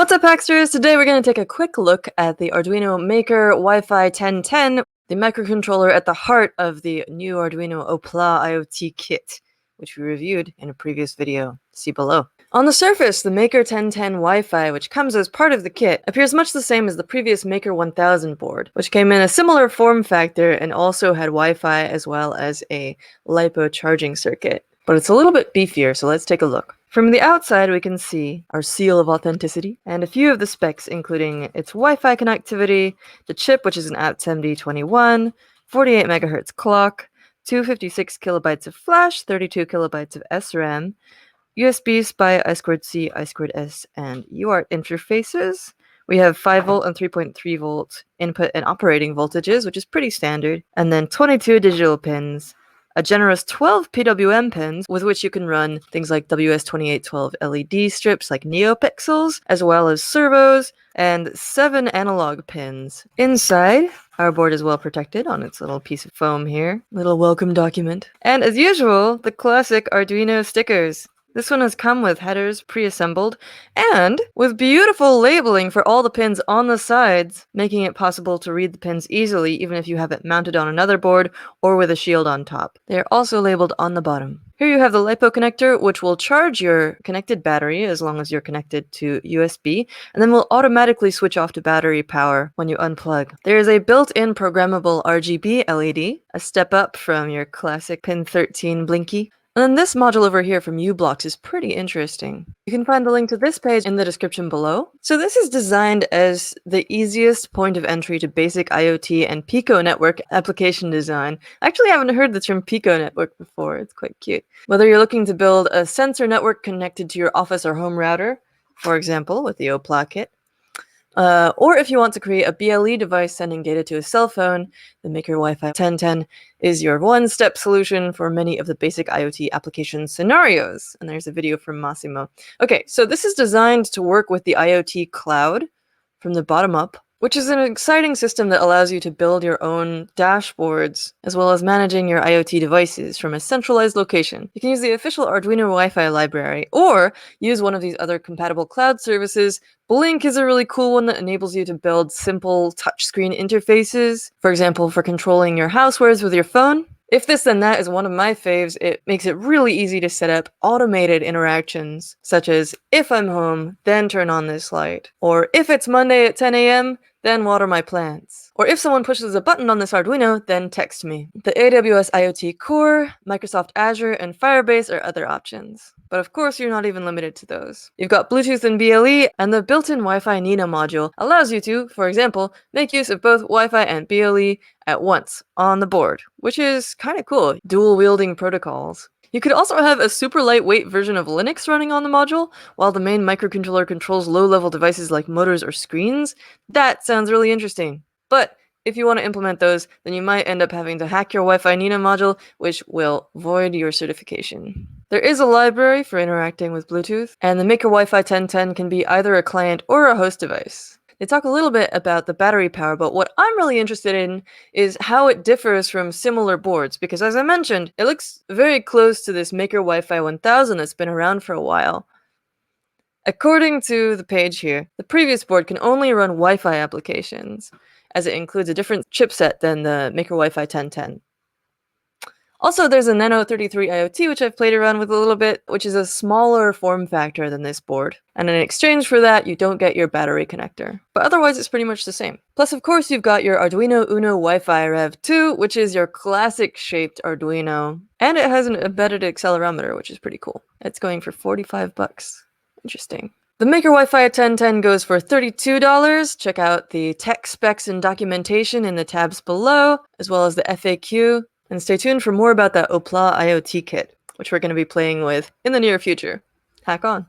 What's up, Hacksters? Today we're going to take a quick look at the Arduino Maker WiFi 1010, the microcontroller at the heart of the new Arduino Oplà IoT Kit, which we reviewed in a previous video. See below. On the surface, the Maker 1010 Wi-Fi, which comes as part of the kit, appears much the same as the previous Maker 1000 board, which came in a similar form factor and also had Wi-Fi as well as a Lipo charging circuit. But it's a little bit beefier, so let's take a look. From the outside, we can see our seal of authenticity and a few of the specs, including its Wi-Fi connectivity, the chip, which is an AT-SEMD21, 48 MHz clock, 256 kilobytes of flash, 32 kilobytes of SRAM, USB, SPI, I2C, I2S, and UART interfaces. We have 5V and 3.3V input and operating voltages, which is pretty standard, and then 22 digital pins, a generous 12 PWM pins with which you can run things like WS2812 LED strips like NeoPixels, as well as servos, and 7 analog pins. Inside, our board is well protected on its little piece of foam here, little welcome document. And as usual, the classic Arduino stickers. This one has come with headers pre-assembled and with beautiful labeling for all the pins on the sides, making it possible to read the pins easily even if you have it mounted on another board or with a shield on top. They are also labeled on the bottom. Here you have the Lipo Connector, which will charge your connected battery as long as you're connected to USB, and then will automatically switch off to battery power when you unplug. There is a built-in programmable RGB LED, a step up from your classic pin 13 blinky. And then this module over here from uBlocks is pretty interesting. You can find the link to this page in the description below. So this is designed as the easiest point of entry to basic IoT and Pico network application design. I actually haven't heard the term Pico network before. It's quite cute. Whether you're looking to build a sensor network connected to your office or home router, for example, with the Oplà kit, or if you want to create a BLE device sending data to a cell phone, the Maker WiFi 1010 is your one-step solution for many of the basic IoT application scenarios. And there's a video from Massimo. Okay, so this is designed to work with the IoT cloud from the bottom up, which is an exciting system that allows you to build your own dashboards, as well as managing your IoT devices from a centralized location. You can use the official Arduino Wi-Fi library, or use one of these other compatible cloud services. Blink is a really cool one that enables you to build simple touchscreen interfaces, for example, for controlling your housewares with your phone. If This Then That is one of my faves, it makes it really easy to set up automated interactions, such as if I'm home, then turn on this light, or if it's Monday at 10 a.m., then water my plants. Or if someone pushes a button on this Arduino, then text me. The AWS IoT Core, Microsoft Azure, and Firebase are other options. But of course, you're not even limited to those. You've got Bluetooth and BLE, and the built-in Wi-Fi Nina module allows you to, for example, make use of both Wi-Fi and BLE at once on the board, which is kind of cool, dual-wielding protocols. You could also have a super lightweight version of Linux running on the module, while the main microcontroller controls low-level devices like motors or screens. That sounds really interesting. But if you want to implement those, then you might end up having to hack your Wi-Fi Nina module, which will void your certification. There is a library for interacting with Bluetooth, and the Maker WiFi 1010 can be either a client or a host device. They talk a little bit about the battery power, but what I'm really interested in is how it differs from similar boards, because as I mentioned, it looks very close to this Maker WiFi 1000 that's been around for a while. According to the page here, the previous board can only run Wi-Fi applications, as it includes a different chipset than the Maker WiFi 1010. Also, there's a Nano 33 IoT, which I've played around with a little bit, which is a smaller form factor than this board. And in exchange for that, you don't get your battery connector. But otherwise, it's pretty much the same. Plus, of course, you've got your Arduino Uno Wi-Fi Rev 2, which is your classic-shaped Arduino. And it has an embedded accelerometer, which is pretty cool. It's going for $45. Interesting. The Maker WiFi 1010 goes for $32. Check out the tech specs and documentation in the tabs below, as well as the FAQ. And stay tuned for more about that Oplà IoT Kit, which we're going to be playing with in the near future. Hack on!